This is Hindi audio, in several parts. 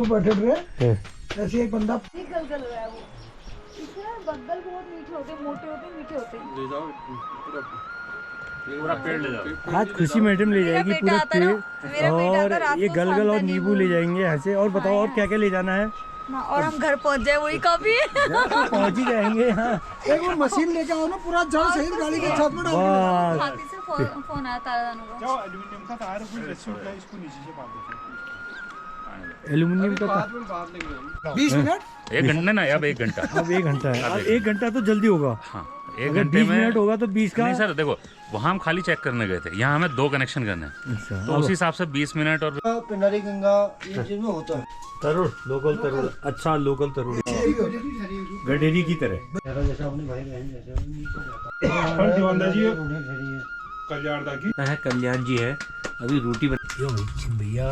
बैठे रहे ऐसे एक बंदा गलगल हो रहा है वो। इसमें बग्गल बहुत मीठे होते हैं, मोटे होते हैं, मीठे होते हैं। ले जाओ पूरा पेड़ ले जाओ। आज खुशी मैडम ले जाएगी पूरे पेड़ और ये गलगल और नींबू ले जाएंगे यहाँ से। और बताओ और क्या क्या ले जाना है? और हम घर पहुँच जाए वही काफी है। पहुँच ही जाएंगे। हाँ एक वो मशीन लेके आओ ना, पूरा जड़ सहित गाड़ी के छत में डाल वाह, हाथी से फोन आया तारा दानू का। जाओ एल्युमिनियम का तार है, इसको नीचे से बांध दो। एल्यूमिनियम का बाद में बांध लेंगे। 20 मिनट 1 घंटा ना, अब 1 घंटा। अब 1 घंटा है। अब 1 घंटा तो जल्दी होगा। हाँ 1 अगर घंटे 20 में मिनट होगा तो 20 का नहीं सर, देखो वहाँ हम खाली चेक करने गए थे, यहाँ हमें 2 कनेक्शन करने हैं, अच्छा, तो उस हिसाब से 20 मिनट। और पिंडारी गंगा ये चीज में होता है। तरुण, लोकल तरुण, अच्छा लोकल तरुण, गडेरी की तरह। जैसा अपने भाई बहन जैसे कल्याण जी है अभी रोटी बन भैया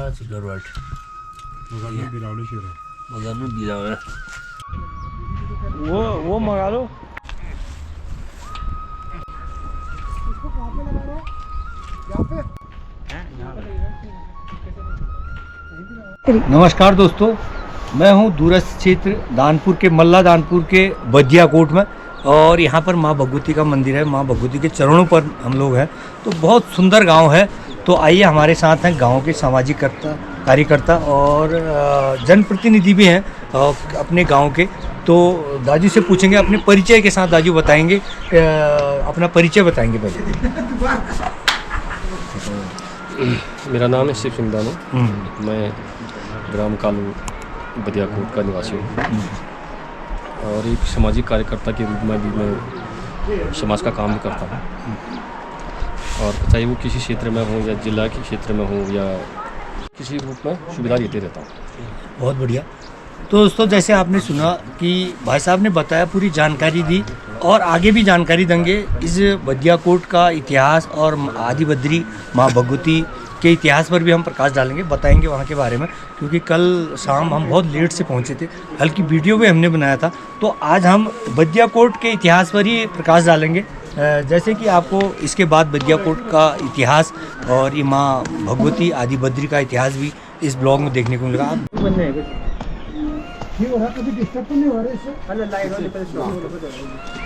वो मंगा लो। इसको कहाँ पे लगा रहे हो? यहाँ पे नमस्कार दोस्तों, मैं हूं दूरस्थ क्षेत्र दानपुर के मल्ला दानपुर के बजिया कोट में। और यहाँ पर माँ भगवती का मंदिर है। माँ भगवती के चरणों पर हम लोग हैं। तो बहुत सुंदर गांव है। तो आइए हमारे साथ हैं गांव के सामाजिक कार्यकर्ता और जनप्रतिनिधि भी हैं अपने गांव के। तो दाजू से पूछेंगे अपने परिचय के साथ। दाजू बताएंगे अपना परिचय बताएंगे पहले। मेरा नाम है शिव सिंह दानो। मैं ग्राम कालू बदियाकोट का निवासी हूँ और एक सामाजिक कार्यकर्ता के रूप में भी मैं समाज का काम भी करता हूँ। और चाहे वो किसी क्षेत्र में हो या जिला के क्षेत्र में हो या किसी रूप में सुविधा देते रहता हूँ। बहुत बढ़िया। तो दोस्तों जैसे आपने सुना कि भाई साहब ने बताया, पूरी जानकारी दी और आगे भी जानकारी देंगे इस बदियाकोट का इतिहास और आदि बद्री माँ भगवती के इतिहास पर भी हम प्रकाश डालेंगे, बताएंगे वहाँ के बारे में। क्योंकि कल शाम हम बहुत लेट से पहुँचे थे, हल्की वीडियो भी हमने बनाया था। तो आज हम बदियाकोट के इतिहास पर ही प्रकाश डालेंगे। जैसे कि आपको इसके बाद बदियाकोट का इतिहास और ये माँ भगवती आदि बद्री का इतिहास भी इस ब्लॉग में देखने को मिलेगा। ठीक हो रहा, कभी डिस्टर्ब तो नहीं हो रहा इससे?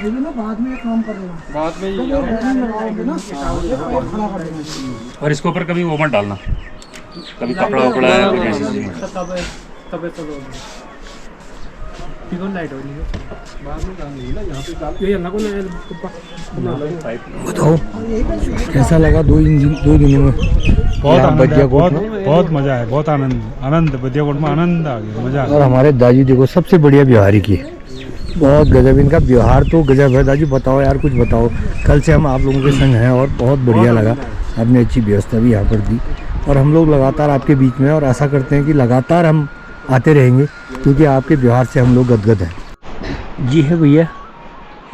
ये भी ना बाद में काम करेगा, बाद में लगाओगे ना ये पाइप खड़ा कर देना। और इसके ऊपर कभी वो मत डालना, कभी कपड़ा वपड़ा है कुछ ऐसी चीज़ मत। बताओ कैसा लगा 2 दिनों में? बहुत आनंद है, बहुत मजा है, बहुत आनंद बदियाकोट में आनंद आ गया, मजा आ गया। और हमारे दाजू देखो सबसे बढ़िया व्यवहार की है, बहुत गजब। इनका व्यवहार तो गजब है। दाजू बताओ यार, कुछ बताओ। कल से हम आप लोगों के संग हैं और बहुत बढ़िया लगा। आपने अच्छी व्यवस्था भी यहाँ पर दी और हम लोग लगातार आपके बीच में और आशा करते हैं कि लगातार हम आते रहेंगे क्योंकि आपके व्यवहार से हम लोग गदगद हैं। जी है भैया।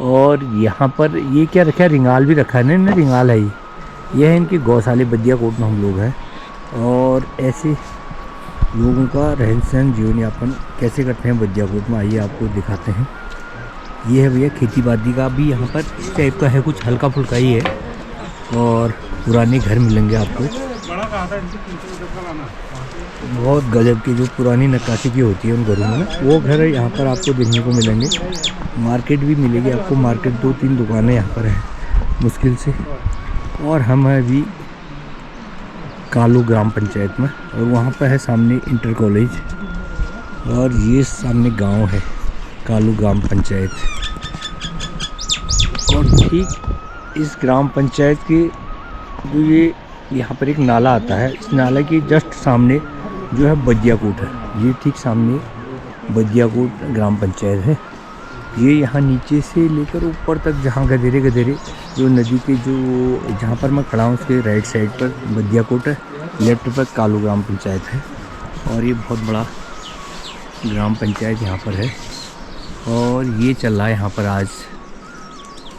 और यहाँ पर ये क्या रखा है? रिंगाल भी रखा है ना? रिंगाल है ये है इनके गौशाले बदियाकोट में हम लोग हैं। और ऐसे लोगों का रहन सहन जीवन यापन कैसे करते हैं बदियाकोट में, आइए आपको दिखाते हैं। ये है भैया खेती बाड़ी का भी यहाँ पर इस टाइप का है, कुछ हल्का फुल्का ही है। और पुराने घर मिलेंगे आपको, बहुत गजब की जो पुरानी नक्काशी की होती है उन घरों में ना, वो घर यहाँ पर आपको देखने को मिलेंगे। मार्केट भी मिलेगी आपको, मार्केट 2-3 दुकानें यहाँ पर हैं मुश्किल से। और हम हैं अभी कालू ग्राम पंचायत में और वहाँ पर है सामने इंटर कॉलेज और ये सामने गांव है कालू ग्राम पंचायत। और ठीक इस ग्राम पंचायत के जो ये यहाँ पर एक नाला आता है, इस नाला के जस्ट सामने जो है बदियाकोट है। ये ठीक सामने बदियाकोट ग्राम पंचायत है। ये यहाँ नीचे से लेकर ऊपर तक जहाँ गधेरे गधेरे जो नदी के जो जहाँ पर मैं खड़ा हूँ उसके राइट साइड पर बदियाकोट है, लेफ्ट पर कालू ग्राम पंचायत है। और ये बहुत बड़ा ग्राम पंचायत यहाँ पर है। और ये चल रहा है यहाँ पर आज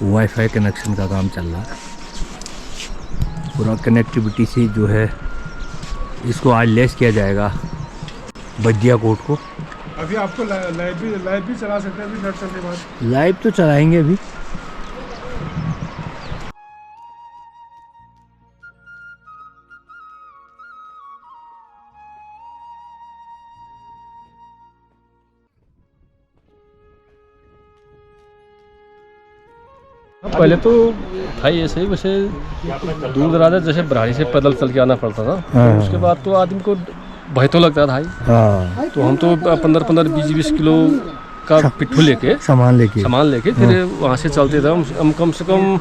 वाईफाई कनेक्शन का काम चल रहा है। पूरा कनेक्टिविटी से जो है इसको आज लेस किया जाएगा बदियाकोट को। अभी आपको लाइव भी चला सकते हैं, अभी नेट चलने के बाद लाइव तो चलाएंगे अभी। पहले तो था ही ऐसे ही, वैसे दूर दराज है, जैसे बराड़ी से पैदल चल के आना पड़ता था। हाँ। उसके बाद तो आदमी को भय तो लगता था भाई। हाँ, तो हम तो 15-15, 20-20 किलो का पिट्ठू लेके सामान लेके फिर वहाँ से चलते थे हम कम से कम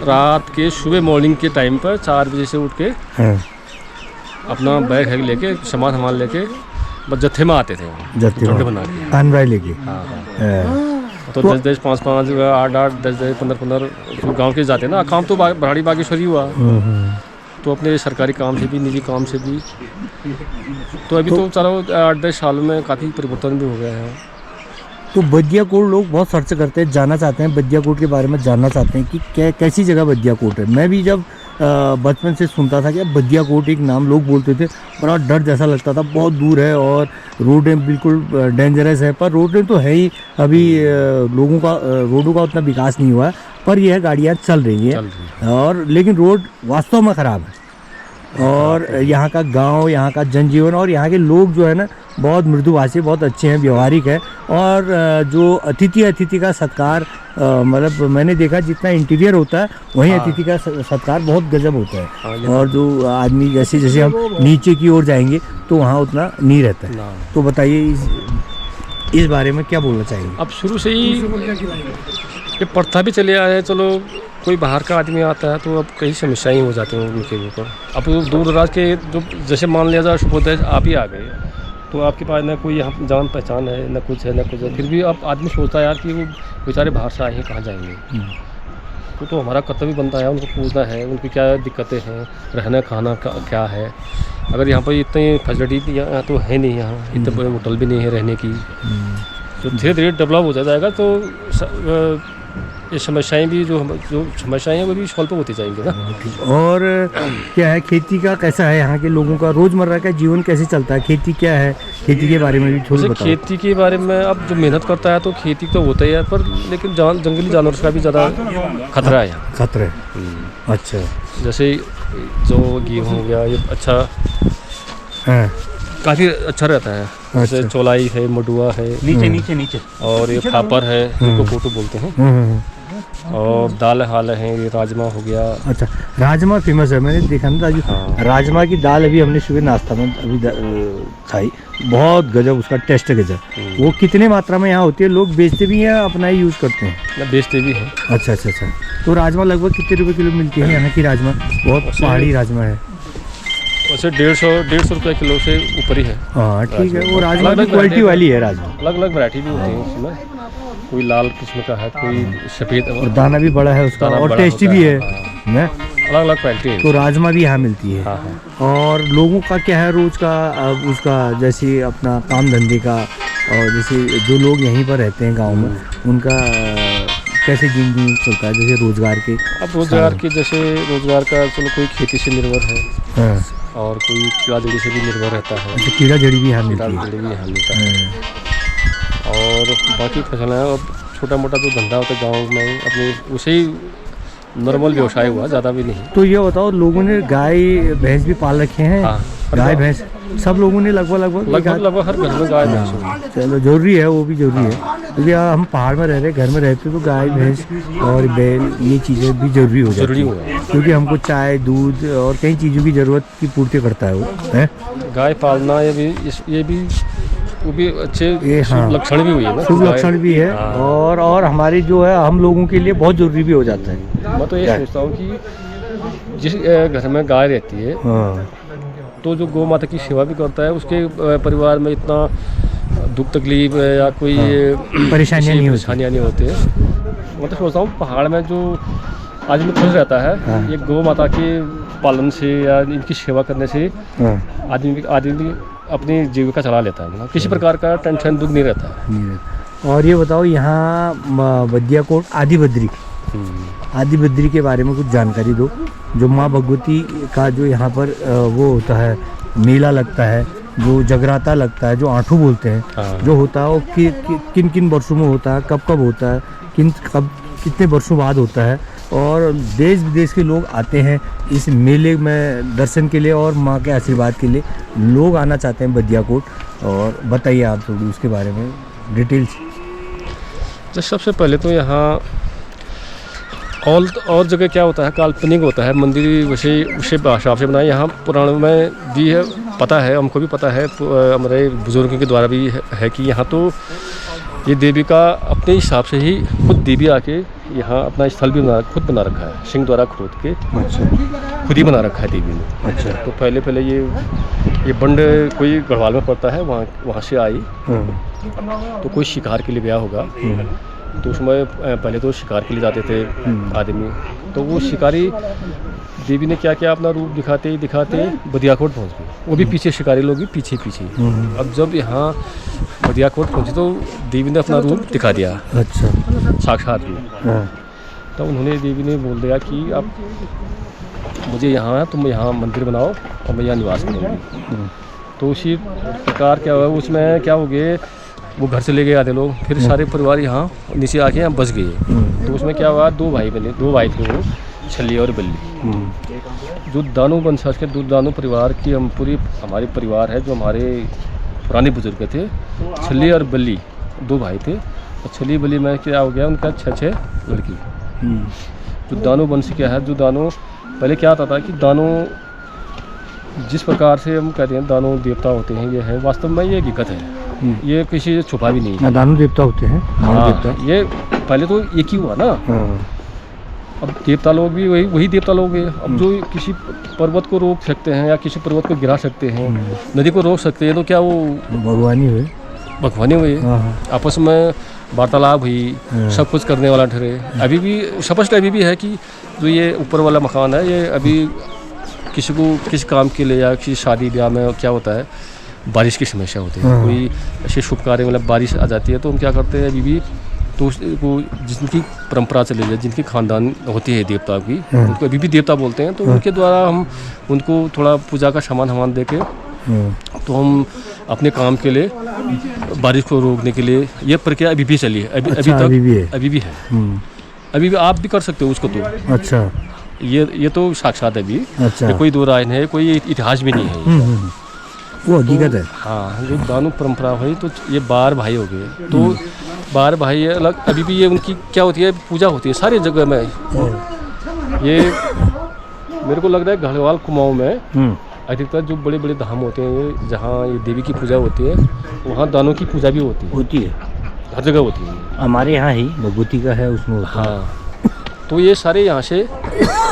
रात के सुबह मॉर्निंग के टाइम पर 4 बजे से उठ के हाँ, अपना बैग है लेके सामान लेके बस जत्थे में आते थे, जाते झुंड हो बना के। कान भाई लेके। हाँ हाँ। हाँ, तो 10-10, 5-5, 8-8, 10-10, 15-15 जो गाँव के जाते ना, काम तो बराड़ी बागेश्वरी हुआ। तो अपने सरकारी काम से भी, निजी काम से भी। तो अभी तो चलो 8-10 सालों में काफ़ी परिवर्तन भी हो गया है। तो बदिया कोट लोग बहुत सर्च करते हैं, जानना चाहते हैं, बदिया कोट के बारे में जानना चाहते हैं कि कैसी जगह बदिया कोट है। मैं भी जब बचपन से सुनता था कि बदिया कोट एक नाम लोग बोलते थे, बड़ा डर जैसा लगता था, बहुत दूर है और रोडें बिल्कुल डेंजरस है। पर रोडें तो है ही, अभी रोडों का उतना विकास नहीं हुआ है, पर यह गाड़ियाँ चल रही हैं और लेकिन रोड वास्तव में ख़राब है। और यहाँ का गांव, यहाँ का जनजीवन और यहाँ के लोग जो है ना बहुत मृदुभाषी, बहुत अच्छे हैं, व्यवहारिक है। और जो अतिथि का सत्कार, मतलब मैंने देखा जितना इंटीरियर होता है वहीं अतिथि का सत्कार बहुत गजब होता है। और जो आदमी जैसे जैसे हम नीचे की ओर जाएंगे तो वहाँ उतना नहीं रहता है। तो बताइए इस बारे में क्या बोलना चाहिए? अब शुरू से ही ये प्रथा भी चले आए हैं। चलो कोई बाहर का आदमी आता है तो अब कई समस्याएं हो जाती हैं उनके ऊपर। अब दूर दराज के जो, जैसे मान लिया जाए शुभोदय आप ही आ गए तो आपके पास ना कोई यहाँ जान पहचान है, ना कुछ है, ना कुछ है, फिर भी अब आदमी सोचता है यार कि वो बेचारे बाहर से आए हैं, कहाँ जाएंगे। तो हमारा कर्तव्य बनता है उनको पूछना है उनकी क्या दिक्कतें हैं, रहना खाना क्या है। अगर यहाँ पर इतनी फैसिलिटी यहाँ तो है नहीं, यहाँ इतने बड़े होटल भी नहीं है रहने की। तो धीरे धीरे डेवलप हो जाएगा तो ये समस्याएं भी जो समस्याएं हैं वो भी सॉल्व होती जाएंगी ना। और क्या है, खेती का कैसा है यहाँ के लोगों का, रोज़मर्रा का जीवन कैसे चलता है, खेती क्या है, खेती के बारे में भी थोड़ा बताओ। खेती के बारे में अब जो मेहनत करता है तो खेती तो होता ही है, पर लेकिन जंगली जानवर का भी ज़्यादा खतरा है यहाँ। खतरा है, अच्छा। जैसे जो गेहूँ हो गया ये अच्छा काफ़ी अच्छा रहता है। जैसे चौलाई है, मडुआ है, नीचे और ये फापर है, इनको कोटू बोलते हैं। और दाल हाल है, ये राजमा हो गया। अच्छा, राजमा फेमस है, मैंने देखा ना राजू। हाँ। राजमा की दाल अभी हमने सुबह नाश्ता में अभी खाई, बहुत गजब, उसका टेस्ट गजब। वो कितने मात्रा में यहाँ होती है, लोग बेचते भी हैं अपना ही यूज़ करते हैं? बेचते भी हैं। अच्छा। तो राजमा लगभग कितने रुपए किलो मिलती है यहाँ की राजमा? बहुत पहाड़ी राजमा है। वैसे 150 रुपये किलो से ऊपर ही है। हाँ ठीक है, वो राजमा की क्वालिटी वाली है राजमा। अलग अलग वैरायटी भी होती है उसमें, कोई लाल किस्म का है, कोई सफ़ेद, और दाना भी बड़ा है उसका और टेस्टी भी है ना, अलग अलग क्वालिटी है। तो राजमा भी यहाँ मिलती है। और लोगों का क्या है रोज़ का उसका, जैसे अपना काम धंधे का, और जैसे जो लोग यहीं पर रहते हैं गाँव में उनका कैसे जिंदगी चलता है, जैसे रोजगार के? अब रोजगार के जैसे रोजगार का चलो कोई खेती से निर्भर है और कोई कीड़ा जड़ी से भी निर्भर रहता है। अच्छा, कीड़ा जड़ी भी यहाँ मिलती है? कीड़ा जड़ी भी यहाँ मिलता है। और बाकी फसलें अब छोटा मोटा जो धंधा होता है गाँव में अपने उसे ही नॉर्मल व्यवसाय हुआ, ज़्यादा भी नहीं। तो ये बताओ, लोगों ने गाय भैंस भी पाल रखे हैं? हाँ, गाय भैंस सब लोगों ने लगभग हर घर में गाय भैंस। चलो जरूरी है, वो भी जरूरी है, क्योंकि हम पहाड़ में रह रहे, घर में रहते तो गाय भैंस और बैल ये चीज़ें भी जरूरी हो जाती है, क्योंकि हमको चाय दूध और कई चीज़ों की ज़रूरत की पूर्ति करता है वो है। गाय पालना ये भी वो भी अच्छे लक्षण भी हुई है ना, शुभ लक्षण भी है। और हमारी जो है हम लोगों के लिए बहुत ज़रूरी भी हो जाता है। मैं तो ये सोचता हूँ कि जिस घर में गाय रहती है तो जो गौ माता की सेवा भी करता है, उसके परिवार में इतना दुख तकलीफ या कोई परेशानियाँ नहीं होती है। मैं तो सोचता हूँ पहाड़ में जो आदमी खुश रहता है ये गौ माता के पालन से या इनकी सेवा करने से आदमी अपनी जीविका चला लेता है, किसी प्रकार का टेंशन दुख नहीं रहता है। और ये बताओ, यहाँ बदिया कोट आदि बद्री के बारे में कुछ जानकारी दो। जो माँ भगवती का जो यहाँ पर वो होता है, मेला लगता है, जो जगराता लगता है, जो आंठू बोलते हैं, जो होता है वो किन किन वर्षों में होता है, कब होता है, कितने वर्षों बाद होता है, और देश विदेश के लोग आते हैं इस मेले में दर्शन के लिए और माँ के आशीर्वाद के लिए लोग आना चाहते हैं बदिया कोट। और बताइए आप थोड़ी उसके बारे में डिटेल्स। तो सबसे पहले तो यहाँ और जगह क्या होता है, काल्पनिक होता है, मंदिर उसे हिसाब से बनाए। यहाँ पुराण में भी है, पता है, हमको भी पता है, हमारे बुजुर्गों के द्वारा भी है कि यहाँ तो ये देवी का अपने हिसाब से ही खुद देवी आके यहाँ अपना स्थल भी खुद बना रखा है, सिंह द्वारा खोद के अच्छा खुद ही बना रखा है देवी ने। अच्छा। तो पहले ये बंड कोई गढ़वाल में पड़ता है, वहाँ से आई, तो कोई शिकार के लिए गया होगा, तो उसमें पहले तो शिकार के लिए जाते थे आदमी, तो वो शिकारी देवी ने क्या किया, अपना रूप दिखाते दिखाते बदियाकोट पहुंच गए, वो भी पीछे, शिकारी लोग भी पीछे पीछे। अब जब यहाँ बदियाकोट पहुंचे तो देवी ने अपना रूप दिखा दिया, अच्छा, साक्षात रूप। तो उन्होंने, देवी ने बोल दिया कि अब मुझे यहाँ, तुम यहाँ मंदिर बनाओ और मैं यहाँ निवास करूँगी। तो उसी प्रकार क्या हुआ, उसमें क्या हो गए, वो घर से ले गए आधे लोग, फिर सारे परिवार यहाँ नीचे आके यहाँ बस गए। तो उसमें क्या हुआ, दो भाई थे वो, छली और बल्ली, जो दानू वंशज के, दो दानू परिवार की हमारे परिवार है, जो हमारे पुराने बुजुर्ग थे। छली और बल्ली दो भाई थे, और छली बल्ली में क्या हो गया, उनका 6 लड़की। जो दानू वंश क्या है, जो दानू पहले क्या आता था कि दानू जिस प्रकार से हम कहते हैं दानू देवता होते हैं, ये है वास्तव में ये हकीकत है, ये किसी से छुपा भी नहीं है। दानू देवता होते हैं, हाँ, ये पहले तो एक ही हुआ ना। अब देवता लोग भी वही देवता लोग हैं। अब जो किसी पर्वत को रोक सकते हैं या किसी पर्वत को गिरा सकते हैं, नदी को रोक सकते हैं, तो क्या वो भगवानी हुए। आपस में वार्तालाप हुई, सब कुछ करने वाला ठहरे। अभी भी स्पष्ट अभी भी है कि जो ये ऊपर वाला मकान है, ये अभी किसी को किस काम के लिए या किसी शादी ब्याह में क्या होता है, बारिश की समस्या होती है, कोई ऐसे शुभ कार्य मतलब बारिश आ जाती है, तो हम क्या करते हैं अभी भी, तो उसको जिनकी परंपरा चली जाए, जिनकी खानदान होती है देवता की, उनको अभी भी देवता बोलते हैं, तो उनके द्वारा हम उनको थोड़ा पूजा का सामान दे के, तो हम अपने काम के लिए, बारिश को रोकने के लिए, ये प्रक्रिया अभी भी चली है। अभी भी है। अभी भी आप भी कर सकते हो उसको। तो अच्छा, ये तो साक्षात है अभी। अच्छा, कोई दो राय नहीं है, कोई इतिहास भी नहीं है, वो हकीकत है। हाँ, जो दानू परंपरा हुई, तो ये 12 भाई हो गए, तो 12 भाई अलग, अभी भी ये उनकी क्या होती है, पूजा होती है सारी जगह में। ये मेरे को लग रहा है गढ़वाल कुमाऊं में अधिकतर जो बड़े बड़े धाम होते हैं, जहाँ ये देवी की पूजा होती है, वहाँ दानों की पूजा भी होती है, हर जगह होती है। हमारे यहाँ ही भगवती का है उसमें। हाँ, तो ये सारे यहाँ से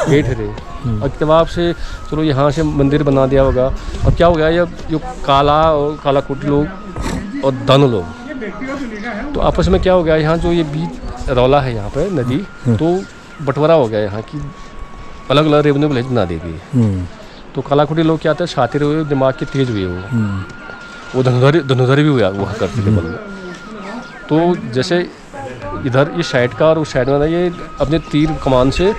बैठ रहे, और इत्तेफाक से चलो यहाँ से मंदिर बना दिया होगा। अब क्या हो गया, ये जो कालाकोटी लोग और दानू लोग, तो आपस में क्या हो गया, यहाँ जो ये बीच रौला है यहाँ पे नदी, तो बंटवारा हो गया यहाँ की, अलग अलग रेवेन्यू विलेज बना देगी। तो कालाकोटी लोग क्या आते हैं, शातिर हुए, दिमाग के तेज हुए, वो धनुधर भी हुआ वहाँ करते थे बल में। तो जैसे इधर इस साइड का और उस साइड में, ये अपने तीर कमान से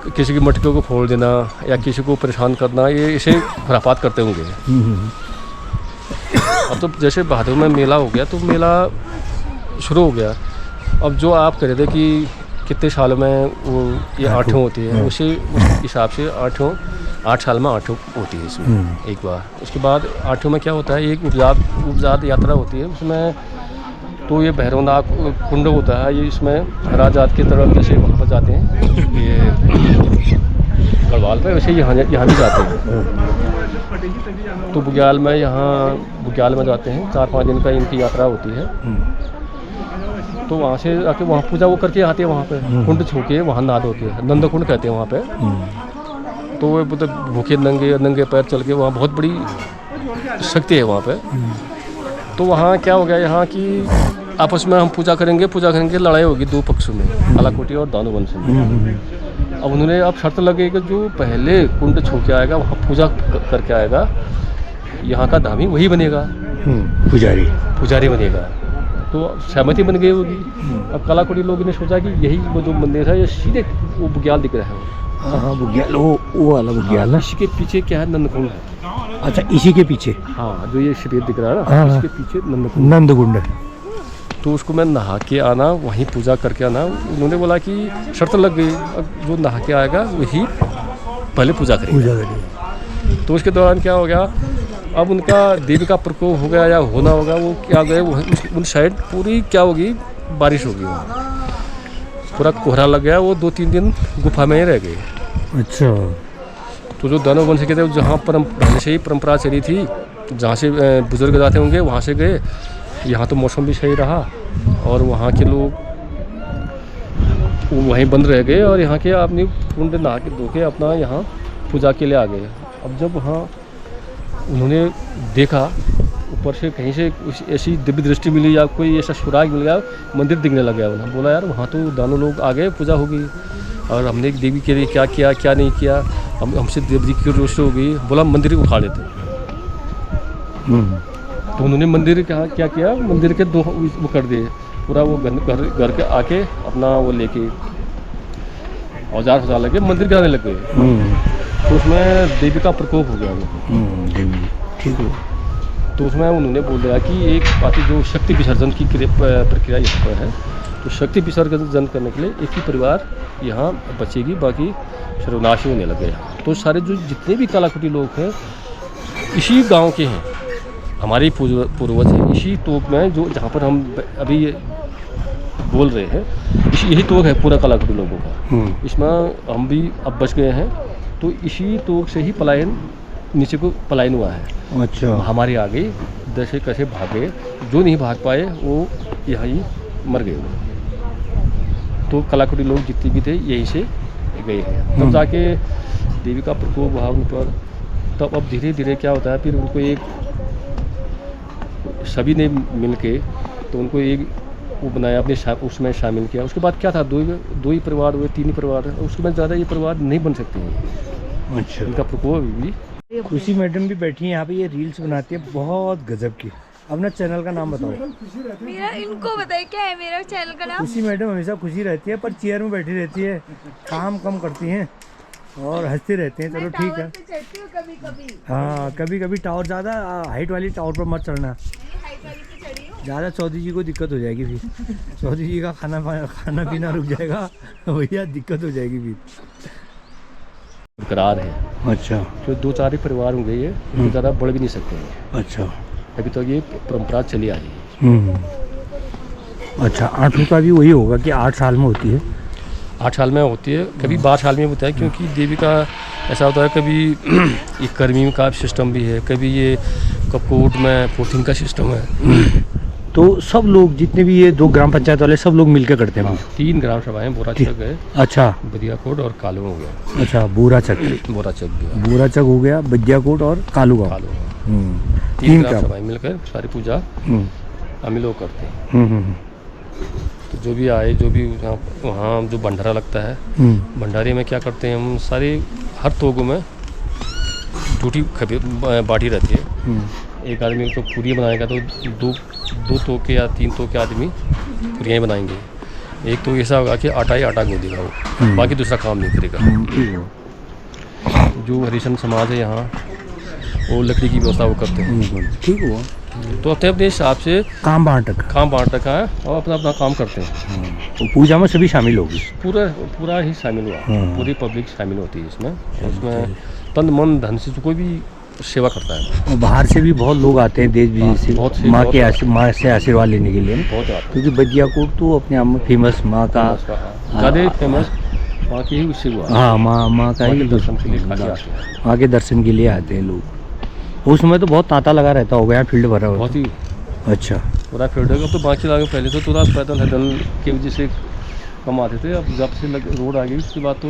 किसी की मटकियों को फोड़ देना या किसी को परेशान करना, ये इसे खुरापात करते होंगे। अब तो जैसे बहादुर में मेला हो गया, तो मेला शुरू हो गया। अब जो आप कह रहे थे कि कितने साल में वो ये 8 होती है, उस हिसाब से 8 साल में 8 होती है इसमें एक बार। उसके बाद 8 में क्या होता है, एक उपजात यात्रा होती है, उसमें तो ये भैरवनाथ कुंड होता है, ये इसमें राजात की तरफ जैसे वहाँ पर जाते हैं, ये गढ़वाल पे, वैसे यहाँ भी जाते हैं। तो बुग्याल में जाते हैं, 4-5 दिन का इनकी यात्रा होती है। तो वहाँ से आके वहाँ पूजा वो करके आते हैं, वहाँ पे कुंड छू के वहाँ नाद होते हैं, नंद कुंड कहते हैं वहाँ पे। तो वो भूखे नंगे पैर चल के, वहाँ बहुत बड़ी शक्ति है वहाँ पे। तो वहाँ क्या हो गया, यहाँ की आपस में हम पूजा करेंगे, लड़ाई होगी 2 पक्षों में, कालाकोटी और दानू वंश में। अब उन्होंने अब शर्त लगी कि जो पहले कुंड छू के आएगा, वहाँ पूजा करके आएगा, यहाँ का धामी वही बनेगा, पुजारी बनेगा। तो सहमति बन गई होगी। अब कालाकोटी लोगों ने सोचा कि यही वो जो मंदिर है, ये सीधे वो बुग्याल दिख रहा है। हाँ, बुग्याल, वो वाला बुग्याल ना। इसके पीछे क्या है, नंदकुंड है। अच्छा, इसी के पीछे? हाँ, जो ये शरीर दिख रहा है ना, इसके पीछे नंदकुंड है। तो उसको मैं नहा के आना, वहीं पूजा करके आना। उन्होंने बोला कि शर्त लग गई, अब जो नहा के आएगा वही पहले पूजा करेगा। तो उसके दौरान क्या हो गया, अब उनका देवी का प्रकोप हो गया या होना होगा, वो क्या गए, उन साइड पूरी क्या होगी, बारिश होगी। पूरा कोहरा लग गया, वो 2-3 दिन गुफा में ही रह गए। अच्छा। तो जो दानव वंश के थे, जहाँ पहले से ही परंपरा चली थी, जहाँ से बुजुर्ग जाते होंगे वहाँ से गए। यहाँ तो मौसम भी सही रहा और वहाँ के लोग वहीं बंद रह गए और यहाँ के अपनी कुंड नहा के धो के अपना यहाँ पूजा के लिए आ गए। अब जब वहाँ उन्होंने देखा ऊपर से कहीं से ऐसी दिव्य दृष्टि मिली या कोई ऐसा सुराग मिल गया, मंदिर दिखने लग गया। उन्होंने बोला यार वहाँ तो दानों लोग आ गए, पूजा होगी और हमने देवी के लिए क्या किया क्या नहीं किया, हमसे देवी की रोष हो गई। बोला मंदिर उखाड़ देते। तो उन्होंने मंदिर क्या किया, मंदिर के 2 वो कर दिए, पूरा वो घर के आके अपना वो लेके औजार लगे मंदिर गिराने लग गए। तो उसमें देवी का प्रकोप हो गया वो। ठीक है। तो उसमें उन्होंने बोल दिया कि एक बात जो शक्ति विसर्जन की प्रक्रिया यहाँ पर है, तो शक्ति विसर्जन करने के लिए एक ही परिवार यहाँ बचेगी, बाकी सर्वनाश होने लगे। तो सारे जो जितने भी कलाकृति लोग हैं इसी गांव के हैं, हमारे पूर्वज हैं। इसी तोप में जो जहाँ पर हम अभी बोल रहे हैं, यही तोप है पूरा कलाकृति लोगों का। इसमें हम भी अब बच गए हैं। तो इसी तोप से ही पलायन नीचे को पलायन हुआ है। अच्छा। हमारे आगे जैसे कैसे भागे, जो नहीं भाग पाए वो यहाँ ही मर गए। तो कलाकृति लोग जितने भी थे यहीं से गए हैं। तब जाके देवी का प्रकोप हुआ उन पर। तब अब धीरे धीरे क्या होता है, फिर उनको एक सभी ने मिल के तो उनको एक वो बनाया, अपने उसमें शामिल किया। उसके बाद क्या था, 2 ही परिवार हुए, 3 ही परिवार है, उसके बाद ज़्यादा ये परिवार नहीं बन सकते हैं। अच्छा। इनका प्रकोप भी। खुशी मैडम भी बैठी है यहाँ पे, ये रील्स बनाती है बहुत गजब की। अपना चैनल का नाम बताओ। मेरा इनको बताइए क्या है मेरा चैनल का नाम। खुशी मैडम हमेशा खुशी रहती है, पर चेयर में बैठी रहती है, काम कम करती हैं और हंसते रहते हैं। चलो ठीक है। कभी कभी हाँ, कभी कभी टावर ज़्यादा हाइट वाली टावर पर मत चढ़ना, ज़्यादा चौधरी जी को दिक्कत हो जाएगी। फिर चौधरी जी का खाना पीना रुक जाएगा भैया, दिक्कत हो जाएगी फिर। बरकरार है। अच्छा। जो 2-4 ही परिवार होंगे, ये ज़्यादा बढ़ भी नहीं सकते हैं। अच्छा। अभी तो ये परंपरा चली आ रही है। अच्छा, 8 का भी वही होगा कि 8 साल में होती है? 8 साल में होती है, कभी 12 साल में होता है, क्योंकि देवी का ऐसा होता है कभी एक कर्मी का सिस्टम भी है, कभी ये कपकोट में पोथिंग का सिस्टम है। तो सब लोग जितने भी ये 2 ग्राम पंचायत वाले सब लोग मिलकर करते हैं? 3 ग्राम सभाएं, बोराचक है। अच्छा। बदियाकोट और कालू हो गया। अच्छा, बोराचक भी, बोराचक हो गया, बदियाकोट और कालूगांव। 3 ग्राम सभाएं मिलकर सारी पूजा हम लोग करते हैं। तो जो भी आए, जो भी वहाँ जो भंडारा लगता है, भंडारे में क्या करते हैं हम, सारे हर तोगों में टूटी बाटी रहती है। एक आदमी तो पूरी बनाएगा तो 2 तोके या 3 तोके आदमी पूरियाँ ही बनाएंगे। एक तो ऐसा होगा कि आटा ही आटा गूंदेगा वो, बाकी दूसरा काम नहीं करेगा। जो हरिशन समाज है यहाँ, वो लकड़ी की व्यवस्था वो करते हैं। ठीक हुआ। तो अपने अपने हिसाब से काम बांट रखा है और अपना अपना काम करते हैं। तो पूजा में सभी शामिल होगी? पूरा ही शामिल हुआ। पूरी पब्लिक शामिल होती है इसमें तन मन धन से कोई भी सेवा करता है। और बाहर से भी बहुत लोग आते हैं, देश विदेश से, माँ से आशीर्वाद लेने के लिए। क्योंकि बदियाकोट तो अपने आप में फेमस माँ का ज़्यादा फेमस माँ की ही उससे हुआ। हाँ, माँ का ही दर्शन के लिए माँ के दर्शन के लिए आते हैं लोग। उस समय तो बहुत तांता लगा रहता होगा यहाँ, फील्ड भरा हुआ बहुत ही। अच्छा। पूरा फील्ड है। अब तो बाकी लगे पहले तो थोड़ा पैदल हैदल की वजह से कम आते थे। अब जब से रोड आ गई उसके बाद तो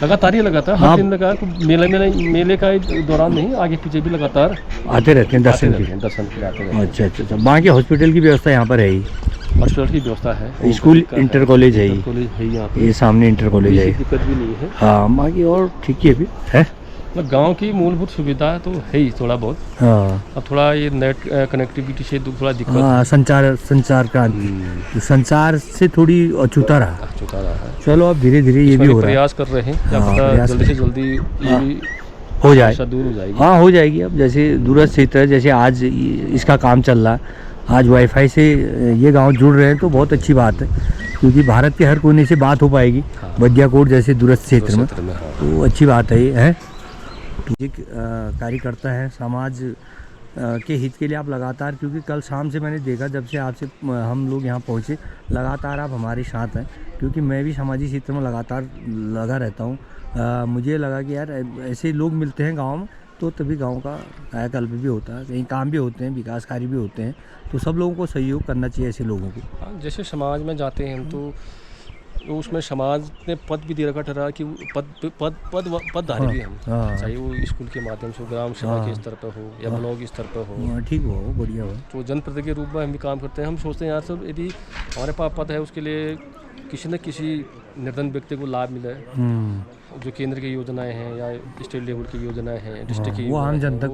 लगातार ही लगातार हर दिन लगा। मेले का दौरान नहीं, आगे पीछे भी लगातार आते रहते हैं दर्शन के लिए आते हैं। अच्छा। बाकी हॉस्पिटल की व्यवस्था यहाँ पर है ही? हॉस्पिटल की व्यवस्था है, स्कूल इंटर कॉलेज है यहाँ पे, ये सामने इंटर कॉलेज है, दिक्कत भी नहीं है। हाँ, बाकी और ठीक ही अभी है। मतलब गांव की मूलभूत सुविधा तो है ही थोड़ा बहुत। हाँ। अब थोड़ा ये नेट कनेक्टिविटी से थोड़ा दिक्कत। हाँ, संचार क्रांति, संचार से थोड़ी अछूता रहा। चलो अब धीरे धीरे ये भी हो रहा है, प्रयास कर रहे हैं, क्या पता जल्दी से जल्दी ये भी हो जाए, दूर हो जाएगी। हाँ, हो जाएगी। अब जैसे दूरस्थ क्षेत्र है, जैसे आज इसका काम चल रहा है, आज वाईफाई से ये गांव जुड़ रहे हैं तो बहुत अच्छी बात है, क्योंकि भारत के हर कोने से बात हो पाएगी। बदियाकोट जैसे दूरस्थ क्षेत्र में तो अच्छी बात है ये है। कार्यकर्ता है, समाज के हित के लिए आप लगातार, क्योंकि कल शाम से मैंने देखा जब से आपसे हम लोग यहाँ पहुँचे, लगातार आप हमारे साथ हैं, क्योंकि मैं भी सामाजिक क्षेत्र में लगातार लगा रहता हूँ। मुझे लगा कि यार ऐसे लोग मिलते हैं गाँव में तो तभी गांव का कायाकल्प भी होता है, कहीं काम भी होते हैं, विकास कार्य भी होते हैं, तो सब लोगों को सहयोग करना चाहिए ऐसे लोगों को। हाँ, जैसे समाज में जाते हैं हम तो उसमें समाज ने पद भी दे रखा ठहरा कि पदधारी भी हम, चाहे वो स्कूल के माध्यम से, ग्राम सभा के स्तर पर हो या ब्लॉक स्तर पर हो, ठीक हो, बढ़िया हो, तो जनप्रतिनिधि के रूप में हम भी काम करते हैं। हम सोचते हैं यार सब यदि हमारे पास पद है उसके लिए किसी न किसी निर्धन व्यक्ति को लाभ मिले, जो केंद्र की योजनाएं हैं या स्टेट लेवल की योजनाएं हैं, डिस्ट्रिक्ट की, वो आम जनता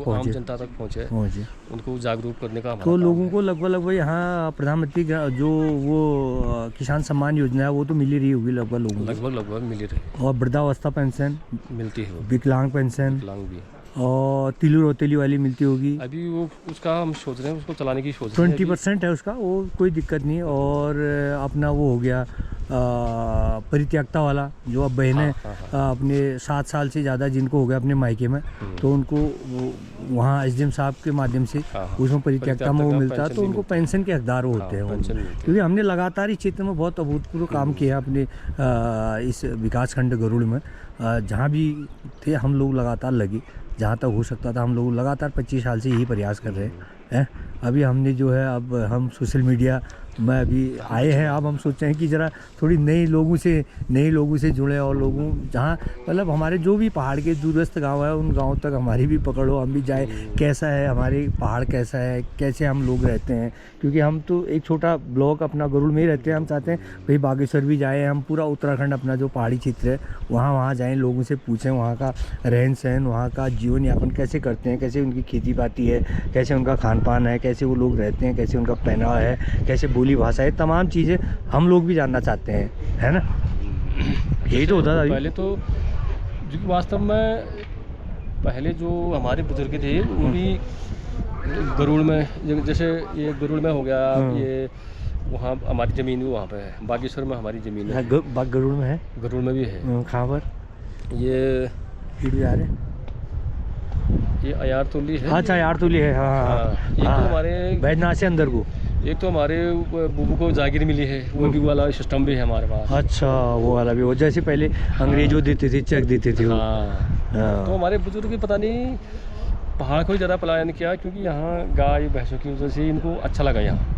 तक पहुँचे, उनको जागरूक करने का। तो लोगों को लगभग यहाँ प्रधानमंत्री जो वो किसान सम्मान योजना है वो तो मिल ही रही होगी लगभग मिल रही, और वृद्धावस्था पेंशन मिलती है, विकलांग पेंशन भी, और तिलू रोतेली वाली मिलती होगी। अभी वो उसका हम सोच रहे हैं, उसको चलाने की सोच रहे हैं। 20% है उसका, वो कोई दिक्कत नहीं। और अपना वो हो गया परित्यक्ता वाला, जो अब बहनें अपने 7 साल से ज़्यादा जिनको हो गया अपने मायके में, तो उनको वहाँ SDM साहब के माध्यम से उसमें परित्यक्ता में वो मिलता है, तो उनको पेंशन के हकदार होते हैं। क्योंकि हमने लगातार इस क्षेत्र में बहुत अभूतपूर्व काम किया अपने इस विकास खंड गरुड़ में, जहाँ भी थे हम लोग लगातार लगे, जहाँ तक हो सकता था हम लोग लगातार 25 साल से यही प्रयास कर रहे हैं। अभी हमने जो है, अब हम सोशल मीडिया में अभी आए हैं, अब हम सोच रहे हैं कि ज़रा थोड़ी नए लोगों से जुड़े, और लोगों जहाँ मतलब हमारे जो भी पहाड़ के दूरस्थ गांव है उन गांव तक हमारी भी पकड़ हो, हम भी जाए, कैसा है हमारे पहाड़, कैसा है, कैसे हम लोग रहते हैं। क्योंकि हम तो एक छोटा ब्लॉक अपना गरुड़ में ही रहते हैं, हम चाहते हैं भाई बागेश्वर भी जाएँ, हम पूरा उत्तराखंड अपना जो पहाड़ी क्षेत्र है वहाँ जाएँ, लोगों से पूछें वहाँ का रहन सहन, वहाँ का जीवन यापन कैसे करते हैं, कैसे उनकी खेती बाती है, कैसे उनका खान पान है, कैसे वो लोग रहते हैं, कैसे उनका पहनावा है, कैसे बोली भाषा है, तमाम चीज़ें हम लोग भी जानना चाहते हैं, है ना। यही तो होता था पहले तो, जो वास्तव में पहले जो हमारे बुजुर्ग थे वो भी गरुड़ में, जैसे ये गरुड़ में हो गया, ये वहाँ हमारी ज़मीन भी वहाँ पे है, बागेश्वर में हमारी ज़मीन है, गरुड़ में है, गरुड़ में भी है। कहाँ पर? ये ये अयारतुली है। अच्छा, अयारतुली है, हाँ। एक तो हमारे बैजनाथ से अंदर को, एक तो हमारे बुबू को जागीर मिली है, वो भी वाला सिस्टम भी है हमारे पास। अच्छा, वो वाला भी, वो जैसे पहले अंग्रेजों देते थे, चेक देते थे। हाँ। तो हमारे बुजुर्ग भी पता नहीं पहाड़ को ही ज़्यादा पलायन किया, क्योंकि यहाँ गाय भैंसों की वजह से इनको अच्छा लगा यहाँ।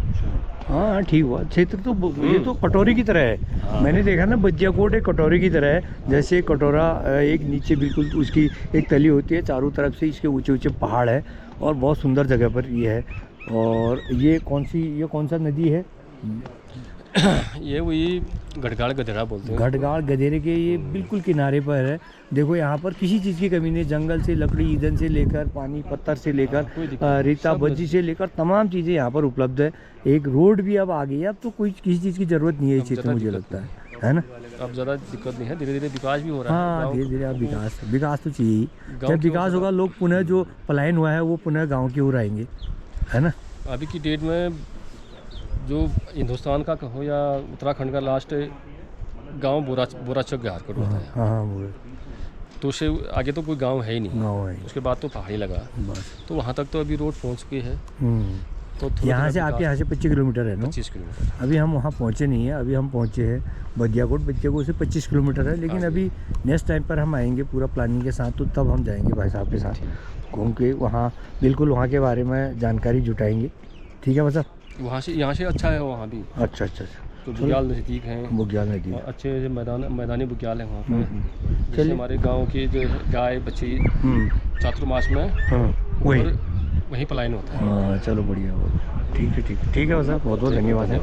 हाँ, ठीक हुआ। क्षेत्र तो ये तो कटोरी की तरह है। मैंने देखा ना, बजियाकोट एक कटोरी की तरह है, जैसे कटोरा एक नीचे बिल्कुल उसकी एक तली होती है, चारों तरफ से इसके ऊंचे ऊंचे पहाड़ है, और बहुत सुंदर जगह पर ये है। और ये कौन सा नदी है? ये वही गढ़गाड़ गधेरा बोलते हैं। गढ़गाड़ गधेरे के ये बिल्कुल किनारे पर है। देखो यहाँ पर किसी चीज़ की कमी नहीं, जंगल से लकड़ी, ईंधन से लेकर पानी, पत्थर से लेकर रेता बज्जी से लेकर तमाम चीज़ें यहाँ पर उपलब्ध है। एक रोड भी अब आ गई है, अब तो कोई किसी चीज़ की ज़रूरत नहीं है इस क्षेत्र में, मुझे लगता है ना। अब ज़्यादा दिक्कत नहीं है, धीरे धीरे विकास भी हो रहा है। हाँ, धीरे धीरे अब विकास तो चाहिए। जब विकास होगा, लोग पुनः जो पलायन हुआ है वो पुनः गाँव की ओर आएंगे, है ना। अभी की डेट में जो हिंदुस्तान का कहो या उत्तराखंड का लास्ट गांव बोराचक झारखंड होता है। हाँ, तो उससे आगे तो कोई गांव है ही नहीं, उसके बाद तो पहाड़ी लगा, तो वहाँ तक तो अभी रोड पहुँच चुकी है। तो यहाँ से आपके यहाँ से 25 किलोमीटर है ना? 25 किलोमीटर। अभी हम वहाँ पहुँचे नहीं है, अभी हम पहुँचे हैं बजियाकोट से 25 किलोमीटर है, लेकिन अभी नेक्स्ट टाइम पर हम आएंगे पूरा प्लानिंग के साथ, तो तब हम जाएंगे भाई साहब के साथ घूम के वहाँ, बिल्कुल वहाँ के बारे में जानकारी जुटाएंगे। ठीक है मतलब वहाँ से, यहाँ से अच्छा है वहाँ भी। अच्छा। तो बुग्याल नज़दीक हैं, बुग्याल नज़दीक, अच्छे मैदानी बुग्याल है वहाँ पे। जैसे हमारे गांव की जो गाय बच्ची चातुर्मास में वहीं पलायन होता है। चलो बढ़िया, ठीक है, ठीक है, बहुत बहुत धन्यवाद है।